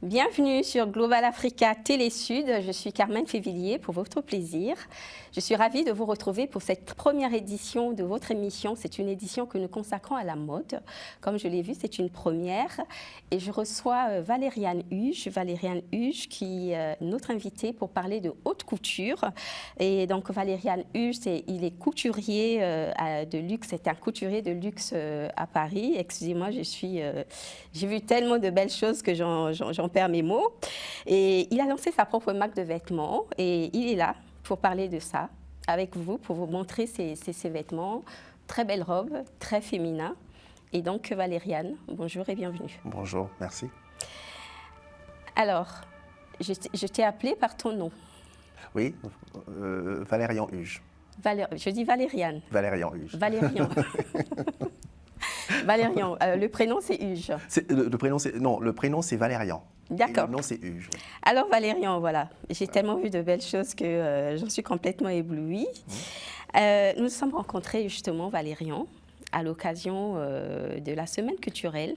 Bienvenue sur Global Africa Télé Sud. Je suis Carmen Févillier pour votre plaisir. Je suis ravie de vous retrouver pour cette première édition de votre émission. C'est une édition que nous consacrons à la mode. Comme je l'ai vu, c'est une première. Et je reçois Valériane Huge. Valériane Huge qui est notre invitée pour parler de haute couture. Et donc Valériane Huge, il est couturier de luxe. C'est un couturier de luxe à Paris. Excusez-moi, j'ai vu tellement de belles choses que j'en perds mes mots. Et il a lancé sa propre marque de vêtements et il est là pour parler de ça avec vous, pour vous montrer ses vêtements. Très belle robe, très féminin. Et donc Valériane, bonjour et bienvenue. Bonjour, merci. Alors, je t'ai appelé par ton nom. Oui, Valérian Huge. Je dis Valériane. Valérian Huge. Valérian. Valérian, le prénom c'est Huge. Le prénom c'est Valérian. D'accord. Le nom c'est Huge. Oui. Alors Valérian, voilà, j'ai tellement vu de belles choses que j'en suis complètement éblouie. Nous nous sommes rencontrés justement, Valérian, à l'occasion de la semaine culturelle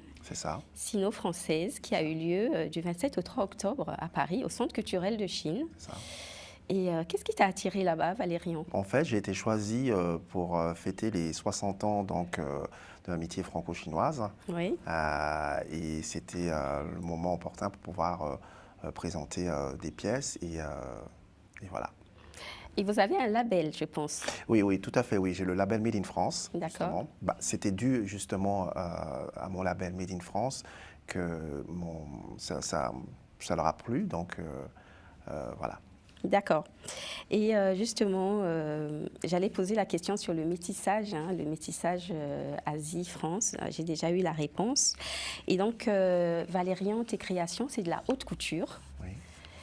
sino-française qui a eu lieu du 27 au 3 octobre à Paris, au Centre culturel de Chine. C'est ça. Et qu'est-ce qui t'a attiré là-bas, Valérian? En fait, j'ai été choisi pour fêter les 60 ans de l'amitié franco-chinoise. Oui. Et c'était le moment opportun pour pouvoir présenter des pièces. Et voilà. Et vous avez un label, je pense. Oui, tout à fait. Oui, j'ai le label Made in France. D'accord. C'était dû justement à mon label Made in France que ça leur a plu. Donc voilà. D'accord. Et justement, j'allais poser la question sur le métissage Asie-France. J'ai déjà eu la réponse. Et donc, Valérian, tes créations, c'est de la haute couture. Oui.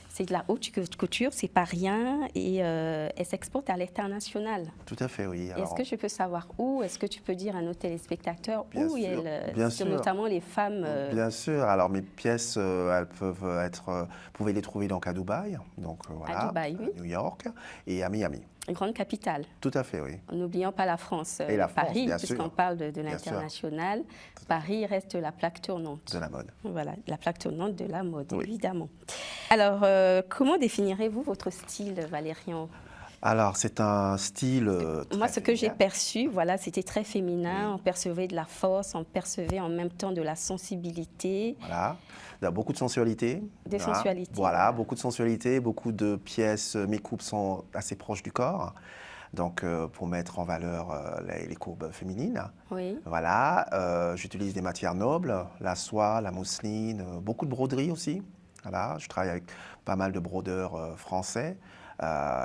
C'est de la haute couture, c'est pas rien, et elle s'exporte à l'international. Tout à fait, oui. Est-ce que je peux savoir où? Est-ce que tu peux dire à nos téléspectateurs où bien sûr. notamment les femmes Bien sûr. Alors mes pièces, elles peuvent être, vous pouvez les trouver donc à Dubaï, donc voilà, à Dubaï, oui. à New York et à Miami. Une grande capitale. Tout à fait, oui. En n'oubliant pas la France, et la France, Paris, puisqu'on parle de Bien l'international. Paris reste la plaque tournante. De la mode. Voilà, la plaque tournante de la mode, Oui. évidemment. Alors, comment définirez-vous votre style, Valérian? Alors, c'est un style Moi, ce que j'ai féminin. perçu, voilà, c'était très féminin. On percevait de la force, on percevait en même temps de la sensibilité. Voilà. Il y a beaucoup de sensualité. De sensualité. Voilà, beaucoup de sensualité, beaucoup de pièces. Mes coupes sont assez proches du corps. Donc, pour mettre en valeur les courbes féminines. Oui. Voilà, j'utilise des matières nobles, la soie, la mousseline, beaucoup de broderie aussi. Voilà, je travaille avec pas mal de brodeurs français.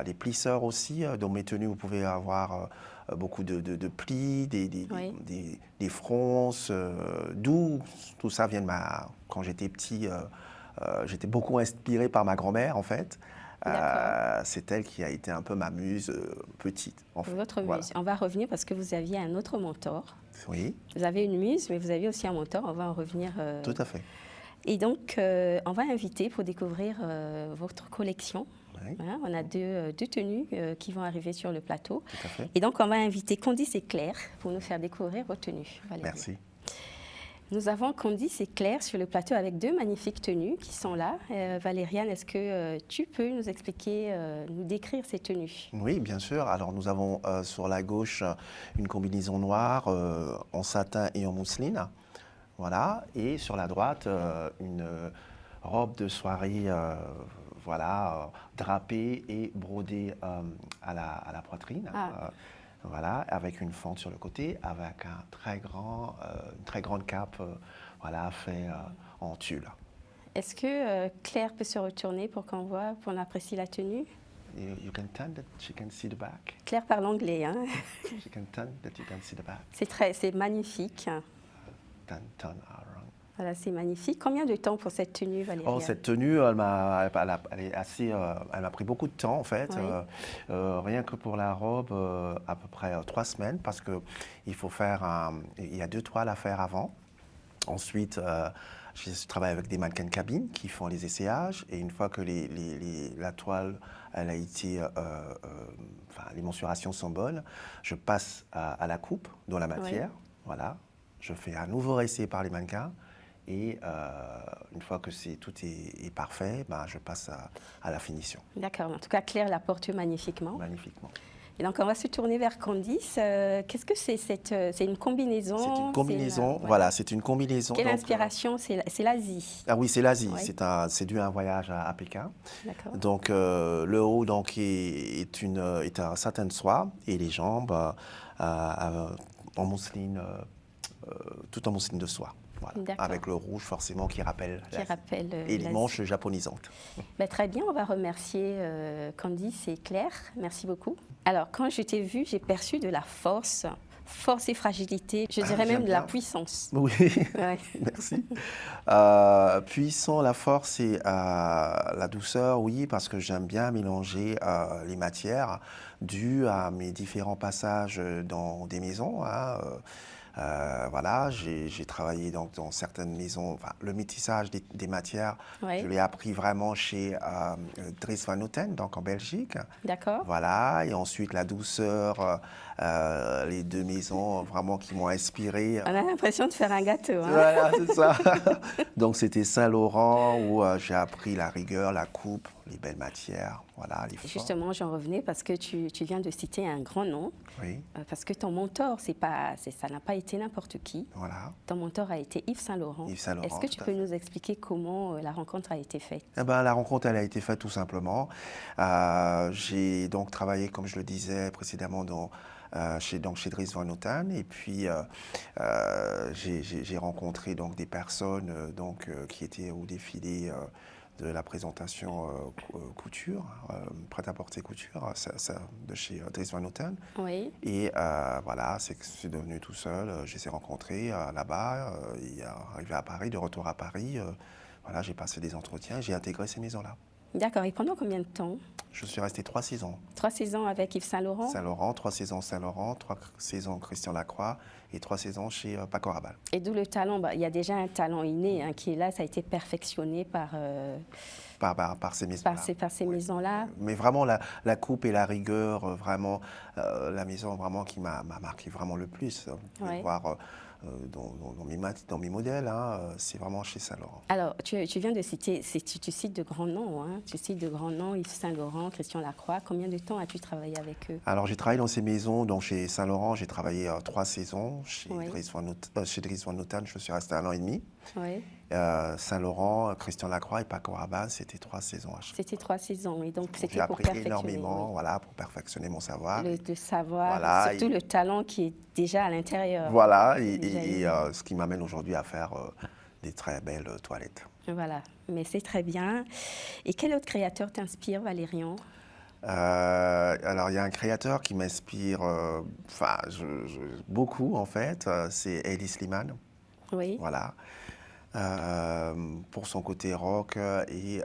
Les plisseurs aussi, dans mes tenues, vous pouvez avoir beaucoup de plis, des fronces, d'où tout ça vient de quand j'étais petit, j'étais beaucoup inspiré par ma grand-mère en fait. C'est elle qui a été un peu ma muse petite. En fait. Votre muse. Voilà. On va revenir parce que vous aviez un autre mentor. Oui. Vous avez une muse, mais vous aviez aussi un mentor. On va en revenir. Tout à fait. Et donc, on va inviter pour découvrir votre collection. Oui. Hein, on a deux tenues qui vont arriver sur le plateau. Tout à fait. Et donc, on va inviter Candice et Claire pour nous faire découvrir vos tenues. Valérie. Merci. Nous avons Candice et Claire sur le plateau avec deux magnifiques tenues qui sont là. Valériane, est-ce que tu peux nous expliquer, nous décrire ces tenues? Oui, bien sûr. Alors, nous avons sur la gauche une combinaison noire en satin et en mousseline. Voilà. Et sur la droite, une robe de soirée drapée et brodée à la poitrine. Voilà, avec une fente sur le côté, avec une très grande cape fait en tulle. Est-ce que Claire peut se retourner pour qu'on voit, pour qu'on apprécie la tenue? You can turn that she can see the back. Claire parle anglais, hein? She can turn that you can see the back. C'est magnifique. Turn around. Voilà, c'est magnifique. Combien de temps pour cette tenue, Valériane? Cette tenue, elle m'a pris beaucoup de temps en fait. Oui. Rien que pour la robe, à peu près 3 semaines, parce que il y a 2 toiles à faire avant. Ensuite, je travaille avec des mannequins de cabine qui font les essayages, et une fois que la toile elle a été, les mensurations sont bonnes, je passe à la coupe dans la matière. Oui. Voilà, je fais un nouveau essai par les mannequins. Et une fois que tout est parfait, ben, je passe à la finition. D'accord. En tout cas, Claire la porte magnifiquement. Magnifiquement. Et donc, on va se tourner vers Candice. Qu'est-ce que c'est c'est une combinaison? C'est une combinaison, voilà. voilà, c'est une combinaison. Quelle donc, inspiration? C'est l'Asie. Ah oui, c'est l'Asie. Oui. C'est dû à un voyage à Pékin. D'accord. Donc, le haut donc, est un satin de soie et les jambes en mousseline, tout en mousseline de soie. Voilà. Avec le rouge forcément qui rappelle et les manches japonisantes. Ben, très bien, on va remercier Candice et Claire. Merci beaucoup. Alors, quand je t'ai vue, j'ai perçu de la force et fragilité, je dirais même de la puissance. Oui, ouais. Merci. Puissant, la force et la douceur, oui, parce que j'aime bien mélanger les matières dues à mes différents passages dans des maisons. Voilà, j'ai travaillé dans certaines maisons. Enfin, le métissage des matières, je l'ai appris vraiment chez Dries Van Noten, donc en Belgique. D'accord. Voilà, et ensuite la douceur, les deux maisons vraiment qui m'ont inspiré. On a l'impression de faire un gâteau. Hein. Voilà, c'est ça. Donc c'était Saint-Laurent où j'ai appris la rigueur, la coupe, les belles matières, voilà, les formes. Justement, j'en revenais parce que tu viens de citer un grand nom. Oui. Parce que ton mentor, ça n'a pas été n'importe qui. Voilà. Ton mentor a été Yves Saint-Laurent. Yves Saint-Laurent. Est-ce que tu peux nous expliquer comment la rencontre a été faite? Eh ben, la rencontre, elle a été faite tout simplement. J'ai donc travaillé, comme je le disais précédemment, chez Dries Van Noten, et puis j'ai rencontré donc des personnes qui étaient au défilé de la présentation couture, prêt-à-porter couture, de chez Dries Van Noten. Oui. Et voilà, c'est devenu tout seul. Je les ai rencontrés là-bas, arrivé à Paris, de retour à Paris. Voilà, j'ai passé des entretiens, j'ai intégré ces maisons-là. D'accord. Et pendant combien de temps? Je suis resté 3 saisons. 3 saisons avec Yves Saint-Laurent? Saint-Laurent, 3 saisons Saint-Laurent, 3 saisons Christian Lacroix et 3 saisons chez Paco Rabanne. Et d'où le talent, il y a déjà un talent inné qui est là, ça a été perfectionné par ces maisons-là. Par ces maisons-là. Mais vraiment, la coupe et la rigueur, vraiment, la maison vraiment qui m'a marqué vraiment le plus. Vous pouvez voir dans mes modèles, c'est vraiment chez Saint-Laurent. Alors, tu viens de citer, tu cites de grands noms, tu cites de grands noms, Yves Saint-Laurent, Christian Lacroix. Combien de temps as-tu travaillé avec eux? Alors, j'ai travaillé dans ces maisons, donc chez Saint-Laurent, j'ai travaillé 3 saisons. Chez Dries Van Noten, je suis resté 1 an et demi. Oui. Saint-Laurent, Christian Lacroix et Paco Rabanne, c'était 3 saisons. C'était 3 saisons, et donc c'était pour perfectionner. J'ai appris énormément, voilà, pour perfectionner mon savoir. Le savoir, voilà, surtout le talent qui est déjà à l'intérieur. Voilà, et ce qui m'amène aujourd'hui à faire des très belles toilettes. Voilà, mais c'est très bien. Et quel autre créateur t'inspire, Valérian? Alors, il y a un créateur qui m'inspire beaucoup, en fait, c'est Elie Slimane. Oui. Voilà. Pour son côté rock et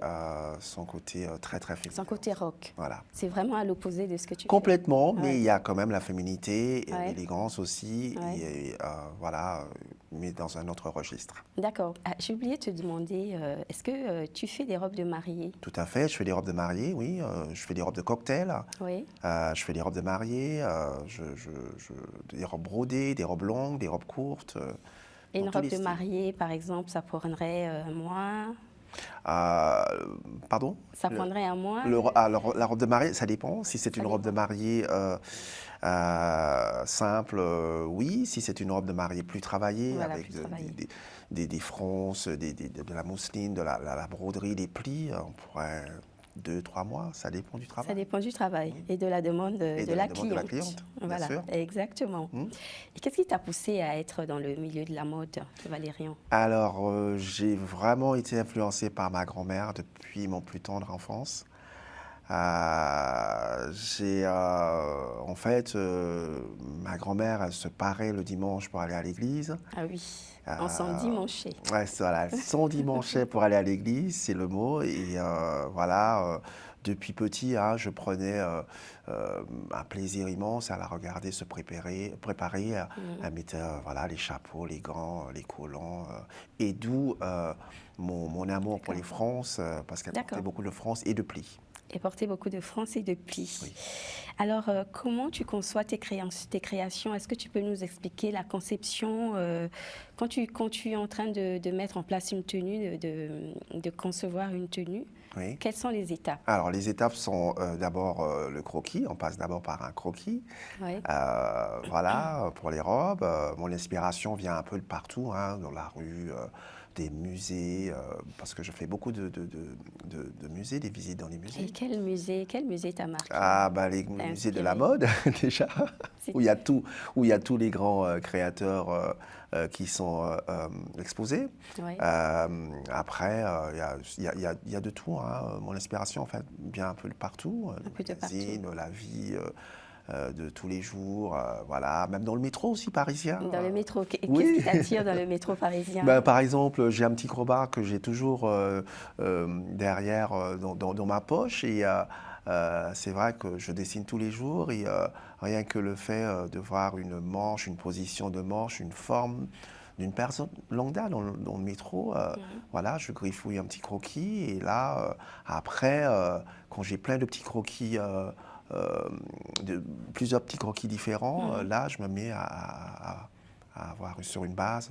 son côté très très féminin. Son côté rock. Voilà. C'est vraiment à l'opposé de ce que tu Complètement, fais. Mais il y a quand même la féminité, l'élégance aussi, et voilà, mais dans un autre registre. D'accord. J'ai oublié de te demander, est-ce que tu fais des robes de mariée? Tout à fait, je fais des robes de mariée, oui. Je fais des robes de cocktail. Oui. Je fais des robes de mariée, des robes brodées, des robes longues, des robes courtes. Et une robe de mariée, par exemple, ça prendrait un mois? Pardon? Ça prendrait un mois? La robe de mariée, ça dépend. Si c'est une robe de mariée simple, oui. Si c'est une robe de mariée plus travaillée, voilà, avec des fronces, de la mousseline, de la broderie, des plis, on pourrait... 2-3 mois, ça dépend du travail. Ça dépend du travail et de la demande de la cliente. Voilà, bien sûr. Exactement. Et qu'est-ce qui t'a poussé à être dans le milieu de la mode, Valérian? Alors, j'ai vraiment été influencé par ma grand-mère depuis mon plus tendre enfance. En fait, ma grand-mère, elle se parait le dimanche pour aller à l'église. Ah oui, on s'endimanchait. Ouais, voilà, s'endimanchait pour aller à l'église, c'est le mot. Et voilà, depuis petit, je prenais un plaisir immense à la regarder se préparer. Elle mettait voilà, les chapeaux, les gants, les collants. Et d'où mon amour pour les frances, parce qu'elle portait beaucoup de frances et de plis. Et porter beaucoup de fronces et de plis. Oui. Alors, comment tu conçois tes créations? Est-ce que tu peux nous expliquer la conception quand tu es en train de mettre en place une tenue, de concevoir une tenue? Oui. Quelles sont les étapes? Alors, les étapes sont d'abord le croquis. On passe d'abord par un croquis. Oui. Voilà, pour les robes. Mon inspiration vient un peu de partout, hein, dans la rue, des musées, parce que je fais beaucoup de musées, des visites dans les Et musées. quel musée t'a marqué? Ah, bah, les T'a musées de la inspiré? mode, déjà, C'est- où il y a tous les grands créateurs qui sont exposés. Oui. Après, il y a de tout, hein. Mon inspiration, en fait, vient un peu de partout, Un le peu de partout. magazine, la vie de tous les jours, voilà, même dans le métro aussi parisien. Dans le métro, qu'est-ce Oui. qui t'attire dans le métro parisien? Ben, par exemple, j'ai un petit crowbar que j'ai toujours derrière dans ma poche et c'est vrai que je dessine tous les jours et rien que le fait de voir une manche, une position de manche, une forme d'une personne lambda dans le métro, voilà, je griffouille un petit croquis et là, après, quand j'ai plein de petits croquis, plusieurs petits croquis différents, là, je me mets à avoir sur une base,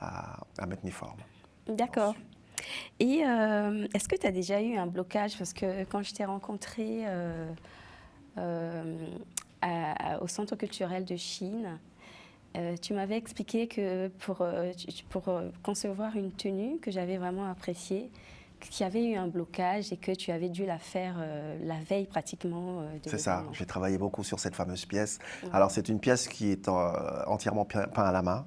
à mettre mes formes. D'accord. Et est-ce que tu as déjà eu un blocage? Parce que quand je t'ai rencontré au Centre culturel de Chine, tu m'avais expliqué que pour concevoir une tenue que j'avais vraiment appréciée, qu'il y avait eu un blocage et que tu avais dû la faire la veille pratiquement de C'est ça, l'événement. j'ai travaillé beaucoup sur cette fameuse pièce. Ouais. Alors c'est une pièce qui est entièrement peinte à la main.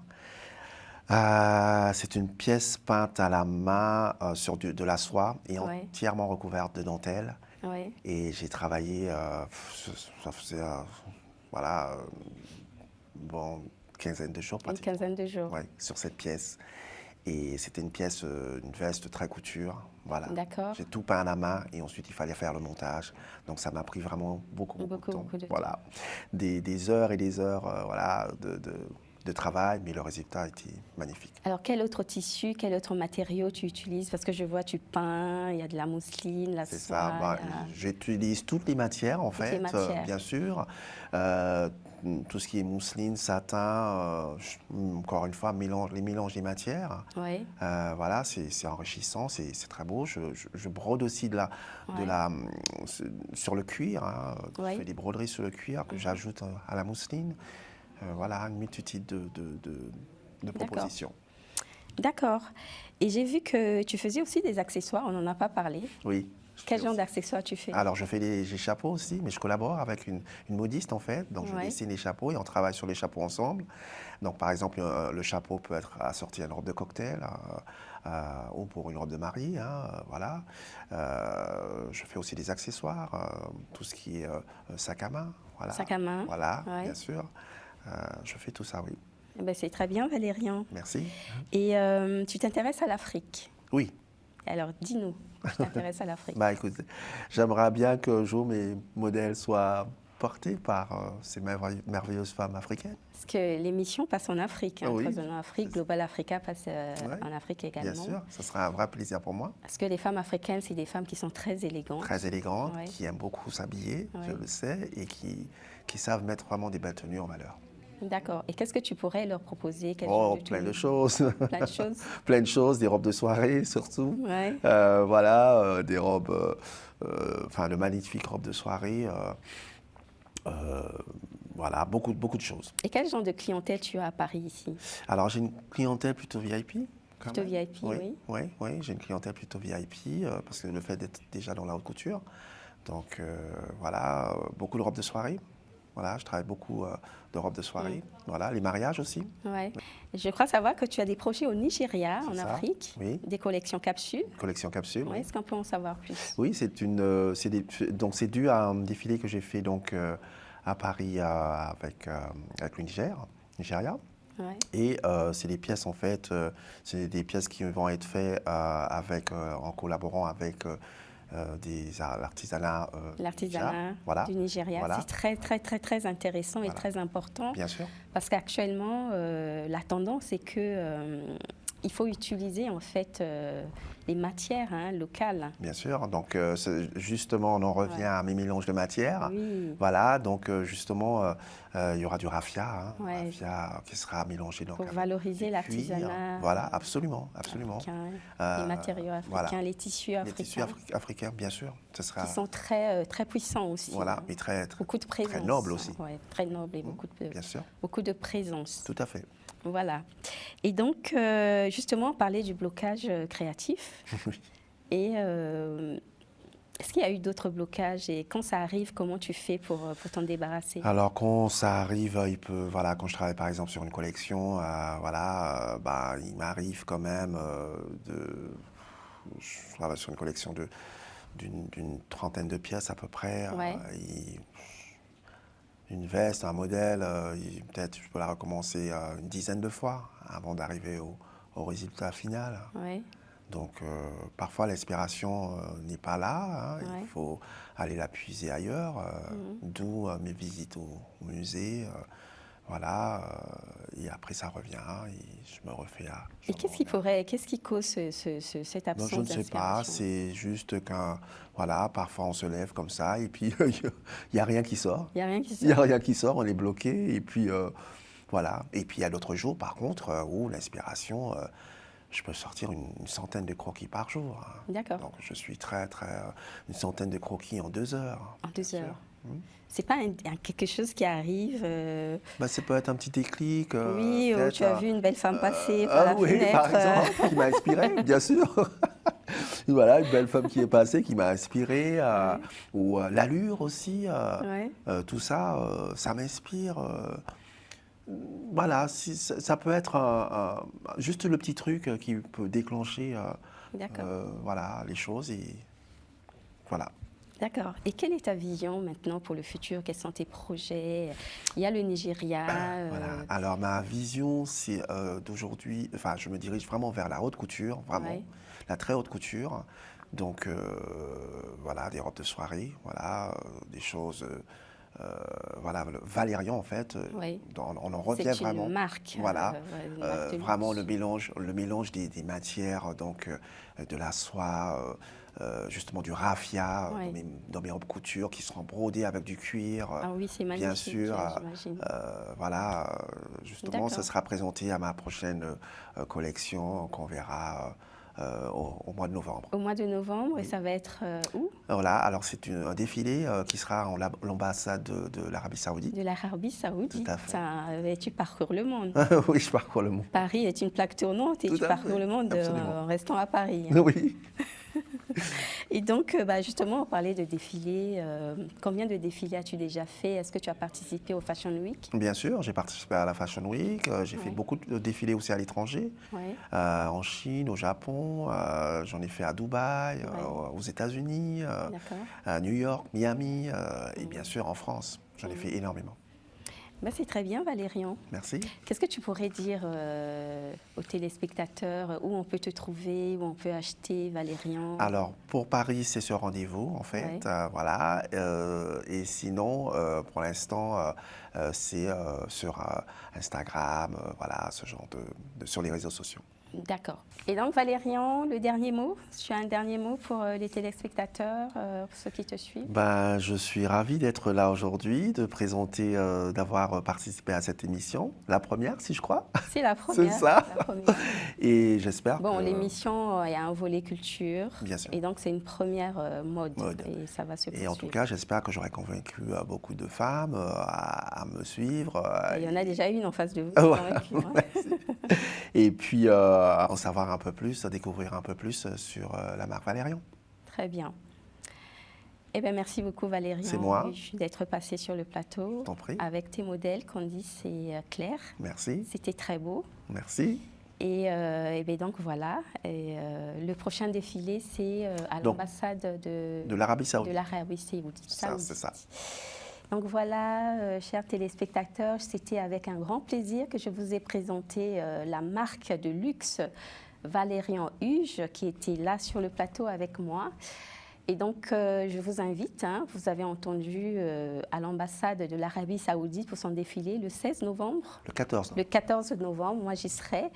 C'est une pièce peinte à la main sur de la soie et Ouais. entièrement recouverte de dentelle. Ouais. Et j'ai travaillé, ça faisait, voilà, bon, quinzaine de jours Une pratiquement. quinzaine de jours. Ouais, sur cette pièce. Et c'était une pièce, une veste très couture. Voilà. D'accord. J'ai tout peint à la main et ensuite il fallait faire le montage. Donc ça m'a pris vraiment beaucoup de temps. Beaucoup de temps. Voilà. Des heures et des heures voilà, de travail, mais le résultat était magnifique. Alors, quel autre tissu, quel autre matériau tu utilises? Parce que je vois, tu peins, il y a de la mousseline, la C'est soie. ça. Bah, il y a- j'utilise toutes les matières en Toutes les fait, matières. bien sûr. Tout ce qui est mousseline, satin, encore une fois, les mélanges des matières. Ouais. Voilà, c'est enrichissant, c'est très beau. Je brode aussi Ouais. sur le cuir. Hein. Ouais. Je fais des broderies sur le cuir que j'ajoute à la mousseline. Voilà, une multitude de propositions. D'accord. Et j'ai vu que tu faisais aussi des accessoires, on n'en a pas parlé. Oui. Quel genre d'accessoires tu fais? Alors, je fais des chapeaux aussi, mais je collabore avec une modiste, en fait. Donc, je Ouais. dessine les chapeaux et on travaille sur les chapeaux ensemble. Donc, par exemple, le chapeau peut être assorti à une robe de cocktail ou pour une robe de mariée. Hein, voilà. Je fais aussi des accessoires, tout ce qui est sac à main. Voilà. Sac à main. Voilà, Ouais. bien sûr. Je fais tout ça, oui. Eh ben, c'est très bien, Valérian. Merci. Et tu t'intéresses à l'Afrique. Oui. Alors, dis-nous, tu t'intéresses à l'Afrique. Bah, écoute, j'aimerais bien qu'un jour mes modèles soient portés par ces merveilleuses femmes africaines. Parce que l'émission passe en Afrique. Hein, Oui. Croisement Afrique, Global Africa passe en Afrique également. Bien sûr, ce sera un vrai plaisir pour moi. Parce que les femmes africaines, c'est des femmes qui sont très élégantes. Très élégantes, Ouais. qui aiment beaucoup s'habiller, Ouais. je le sais, et qui savent mettre vraiment des belles tenues en valeur. D'accord. Et qu'est-ce que tu pourrais leur proposer? Quel Oh, genre de plein de tenue? choses. Plein de choses. Plein de choses, des robes de soirée surtout. Ouais. Voilà, des robes, enfin de magnifiques robes de soirée. Voilà, beaucoup de choses. Et quel genre de clientèle tu as à Paris ici? Alors j'ai une clientèle plutôt VIP. quand Plutôt même. VIP, oui. Oui, j'ai une clientèle plutôt VIP parce que le fait d'être déjà dans la haute couture. Donc voilà, beaucoup de robes de soirée. Voilà, je travaille beaucoup de robes de soirée. Voilà, les mariages aussi. Ouais. Je crois savoir que tu as des projets au Nigeria, en C'est ça, Afrique, oui. des collections capsules. Collection capsule. Ouais, Oui. est-ce qu'on peut en savoir plus? Oui, donc c'est dû à un défilé que j'ai fait donc à Paris avec le Nigeria. Ouais. Et c'est des pièces en fait, c'est des pièces qui vont être faites en collaborant avec l'artisanat. L'artisanat voilà. du Nigeria, Voilà. c'est très intéressant et Voilà. très important. Bien sûr. Parce qu'actuellement, la tendance est que il faut utiliser en fait les matières locales. Bien sûr, donc justement on en revient à mes mélanges de matières. Oui. Voilà, donc justement il y aura du raffia, Ouais. raffia qui sera mélangé donc Pour avec valoriser du cuir. l'artisanat Voilà, absolument, absolument. africain, les Euh, matériaux africains, voilà. les tissus Les tissus africains, africains, bien sûr, ce sera qui sont très, très puissants aussi. voilà, mais très, très, Beaucoup de présence. très noble aussi. Ouais, très noble et Bien sûr, beaucoup de présence. tout à fait. Voilà. Et donc, justement, on parlait du blocage créatif. Oui. Et est-ce qu'il y a eu d'autres blocages? Et quand ça arrive, comment tu fais pour t'en débarrasser? Alors quand ça arrive, voilà, quand je travaille par exemple sur une collection, voilà, bah, il m'arrive quand même je travaille sur une collection d'une trentaine de pièces à peu près. Ouais. Une veste, un modèle, peut-être je peux la recommencer une dizaine de fois avant d'arriver au résultat final. Ouais. Donc parfois l'inspiration n'est pas là, Ouais. il faut aller la puiser ailleurs, d'où mes visites au musée, voilà, et après ça revient et je me refais à... Et qu'est-ce qui cause cette Non, absence je ne sais pas, d'inspiration? c'est juste qu'un, voilà, parfois on se lève comme ça et puis il n'y a rien qui sort. Il n'y a rien qui Il n'y a sort. rien qui sort, on est bloqué et puis voilà. Et puis il y a d'autres jours par contre où l'inspiration... je peux sortir une centaine de croquis par jour. D'accord. Donc je suis une centaine de croquis en 2 heures. En 2 bien heures. sûr. C'est pas quelque chose qui arrive. Bah, ça peut être un petit déclic. Oui, peut-être, tu as vu une belle femme passer par la oui, fenêtre. par exemple, qui m'a inspiré, bien sûr. Voilà, une belle femme qui est passée, qui m'a inspiré. Ou l'allure aussi. Ouais. Tout ça, ça m'inspire. Voilà, ça peut être juste le petit truc qui peut déclencher D'accord. voilà, les choses. Et voilà. D'accord. Et quelle est ta vision maintenant pour le futur? Quels sont tes projets? Il y a le Nigeria. Voilà. Alors ma vision, c'est d'aujourd'hui, enfin je me dirige vraiment vers la haute couture, vraiment, Ouais. la très haute couture. Donc voilà, des robes de soirée, voilà, des choses, voilà, le Valérian en fait, Oui. on en revient C'est vraiment. une marque. Voilà, Une marque de vraiment luxe. le mélange des matières, donc de la soie, justement du raffia Ouais. dans mes robes couture qui seront brodées avec du cuir. Ah oui, c'est Bien magnifique, sûr, j'imagine. voilà, justement, D'accord. ça sera présenté à ma prochaine collection qu'on verra au mois de novembre. Au mois de novembre, et ça va être où? Voilà, alors c'est un défilé qui sera en l'ambassade de l'Arabie Saoudite. De l'Arabie Saoudite. Tout à fait. Et tu parcours le monde. Oui, je parcours le monde. Paris est une plaque tournante et Tout tu à parcours fait, le monde absolument. en restant à Paris. Oui. Et donc, justement, on parlait de défilés. Combien de défilés as-tu déjà fait? Est-ce que tu as participé au Fashion Week? Bien sûr, j'ai participé à la Fashion Week, j'ai fait Ouais. beaucoup de défilés aussi à l'étranger, Oui. en Chine, au Japon, j'en ai fait à Dubaï, Ouais. aux États-Unis, D'accord. à New York, Miami et bien sûr en France. J'en ai fait énormément. Ben, c'est très bien, Valérian. Merci. Qu'est-ce que tu pourrais dire aux téléspectateurs où on peut te trouver, où on peut acheter Valérian? Alors, pour Paris, c'est ce rendez-vous, en fait. Ouais. Voilà. Et sinon, pour l'instant, c'est sur Instagram, voilà, ce genre sur les réseaux sociaux. D'accord. Et donc, Valérian, le dernier mot? Tu as un dernier mot pour les téléspectateurs, pour ceux qui te suivent? Ben, je suis ravi d'être là aujourd'hui, de présenter, d'avoir participé à cette émission, la première, si je crois. C'est la première. C'est ça. La première. Et j'espère Bon, que... l'émission, il y a un volet culture. Bien sûr. Et donc, c'est une première mode. Mode. Et ça va se Et en tout poursuivre. cas, j'espère que j'aurai convaincu beaucoup de femmes à me suivre. Il y en a déjà une en face de vous. Voilà. convaincue, hein. Et puis en savoir un peu plus, découvrir un peu plus sur la marque Valérian. Très bien. Eh bien, merci beaucoup, Valérian. C'est moi. D'être passé sur le plateau T'en prie. avec tes modèles, Candice et Claire. Merci. C'était très beau. Merci. Et bien donc voilà, le prochain défilé, c'est à Donc, l'ambassade de l'Arabie de Saoudite. l'Arabie Saoudite. C'est ça. Donc voilà, chers téléspectateurs, c'était avec un grand plaisir que je vous ai présenté la marque de luxe Valérian Huge qui était là sur le plateau avec moi. Et donc, je vous invite, vous avez entendu, à l'ambassade de l'Arabie Saoudite pour son défilé le 16 novembre. Le 14. Le 14 novembre, moi j'y serai.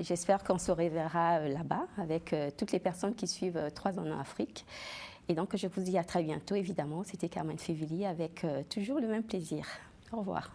J'espère qu'on se reverra là-bas avec toutes les personnes qui suivent 3 ans en Afrique. Et donc, je vous dis à très bientôt, évidemment. C'était Carmen Févillier avec toujours le même plaisir. Au revoir.